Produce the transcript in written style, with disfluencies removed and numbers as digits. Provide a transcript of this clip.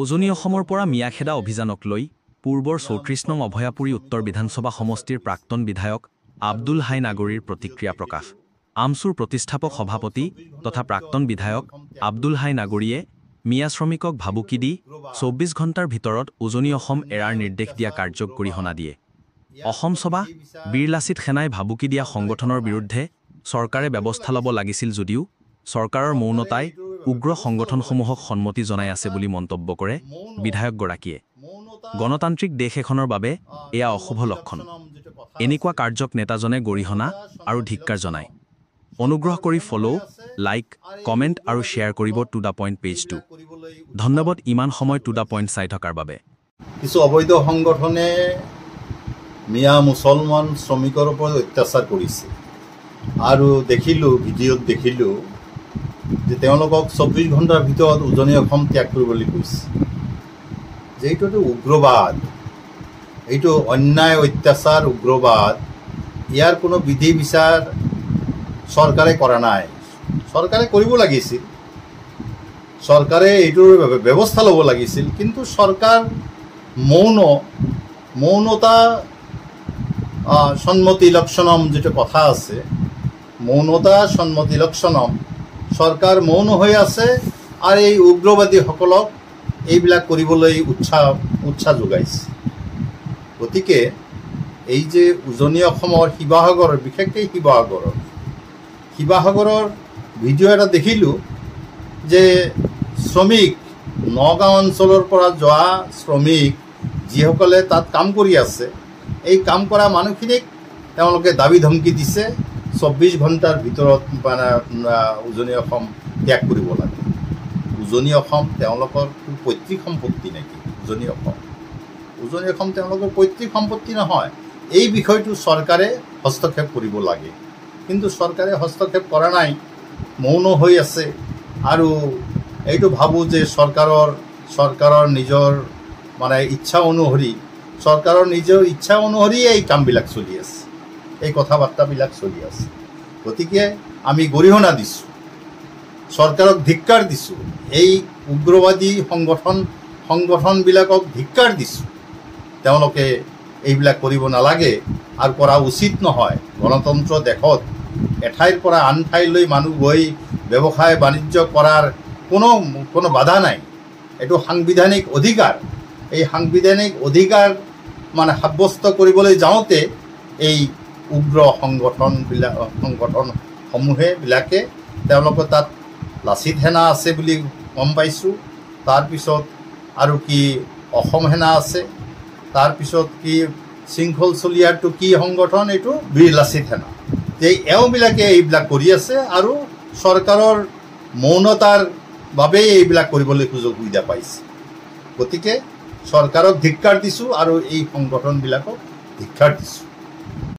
উজনি অসমৰ পৰা মিয়াখেদা অভিযানক লৈ পূৰ্বৰ ৩৪ নং অভয়াপুৰী উত্তৰ বিধানসভা সমষ্টিৰ প্ৰাক্তন বিধায়ক আব্দুল হাই নাগৰীৰ প্ৰতিক্ৰিয়া প্ৰকাশ। আমছুৰ প্ৰতিষ্ঠাপক সভাপতি তথা প্ৰাক্তন বিধায়ক আব্দুল হাই নাগৰীয়ে মিয়া শ্ৰমিকক ভাবুকি দি ২৪ ঘণ্টাৰ ভিতৰত উজনি অসম এৰাৰ নিৰ্দেশ দিয়া কাৰ্যক গৰিহণা দিয়ে। অসম সভা বীৰ লাচিত সেনাই ভাবুকি দিয়া সংগঠনৰ বিৰুদ্ধে চৰকাৰে ব্যৱস্থা ল'ব লাগিছিল যদিও চৰকাৰৰ মৌনতাই উগ্ৰ সংগঠনসমূহক সন্মতি জনাই আছে বুলি মন্তব্য কৰে বিধায়কগৰাকীয়ে। গণতান্ত্ৰিক দেশ এখনৰ বাবে এয়া অশুভ লক্ষণ। এনেকুৱা কাৰ্যক নেতাজনে গৰিহণা আৰু ধিক্কাৰ জনায়। অনুগ্ৰহ কৰি ফলো, লাইক, কমেণ্ট আৰু শ্বেয়াৰ কৰিব টু দ্য পইণ্ট পেজটো। ধন্যবাদ ইমান সময় টু দ্য পইণ্ট চাই থকাৰ বাবে। কিছু অবৈধ সংগঠনে মিয়া মুছলমান শ্ৰমিকৰ ওপৰত অত্যাচাৰ কৰিছে আৰু ভিডিঅ'ত দেখিলোঁ যে তেওঁলোকক ২৪ ঘণ্টাৰ ভিতৰত উজনি অসম ত্যাগ কৰিবলৈ কৈছে। যে এইটো উগ্ৰবাদ, এইটো অন্যায় অত্যাচাৰ উগ্ৰবাদ, ইয়াৰ কোনো বিধি বিচাৰ চৰকাৰে কৰা নাই। চৰকাৰে কৰিব লাগিছিল, চৰকাৰে এইটোৰ ব্যৱস্থা ল'ব লাগিছিল, কিন্তু চৰকাৰ মৌনতা সন্মতি লক্ষণম যিটো কথা আছে, মৌনতা সন্মতি লক্ষণম, চৰকাৰ মৌন হৈ আছে আৰু এই উগ্ৰবাদীসকলক এইবিলাক কৰিবলৈ উৎসাহ যোগাইছে। গতিকে এই যে উজনি অসমৰ শিৱসাগৰৰ, বিশেষকৈ শিৱসাগৰৰ ভিডিঅ' এটা দেখিলোঁ যে শ্ৰমিক, নগাঁও অঞ্চলৰ পৰা যোৱা শ্ৰমিক যিসকলে তাত কাম কৰি আছে, এই কাম কৰা মানুহখিনিক তেওঁলোকে দাবী ধমকি দিছে ২৪ ঘণ্টাৰ ভিতৰত উজনি অসম ত্যাগ কৰিব লাগে। উজনি অসম তেওঁলোকৰ পৈতৃক সম্পত্তি নেকি? উজনি অসম তেওঁলোকৰ পৈতৃক সম্পত্তি নহয়। এই বিষয়টো চৰকাৰে হস্তক্ষেপ কৰিব লাগে, কিন্তু চৰকাৰে হস্তক্ষেপ কৰা নাই, মৌন হৈ আছে। আৰু এইটো ভাবোঁ যে চৰকাৰৰ নিজৰ ইচ্ছা অনুসৰি, চৰকাৰৰ নিজৰ ইচ্ছা অনুসৰি এই কামবিলাক চলি আছে, এই কথা বাৰ্তাবিলাক চলি আছে। গতিকে আমি গৰিহণা দিছোঁ, চৰকাৰক ধিক্কাৰ দিছোঁ, এই উগ্ৰবাদী সংগঠনবিলাকক ধিক্কাৰ দিছোঁ। তেওঁলোকে এইবিলাক কৰিব নালাগে আৰু কৰা উচিত নহয়। গণতন্ত্ৰ দেশত এঠাইৰ পৰা আন ঠাইলৈ মানুহ গৈ ব্যৱসায় বাণিজ্য কৰাৰ কোনো বাধা নাই। এইটো সাংবিধানিক অধিকাৰ। এই সাংবিধানিক অধিকাৰ সাব্যস্ত কৰিবলৈ যাওঁতে এই উগ্ৰ সংগঠনসমূহে তেওঁলোকৰ তাত লাচিত সেনা আছে বুলি গম পাইছোঁ, তাৰপিছত আৰু কি অসম সেনা আছে, তাৰপিছত কি শৃংখল চলিয়াৰটো কি সংগঠন, এইটো বীৰ লাচিত সেনা। এওঁবিলাকে এইবিলাক কৰি আছে আৰু চৰকাৰৰ মৌনতাৰ বাবেই এইবিলাক কৰিবলৈ সুবিধা পাইছে। গতিকে চৰকাৰক ধিক্কাৰ দিছোঁ আৰু এই সংগঠনবিলাকক ধিক্কাৰ দিছোঁ।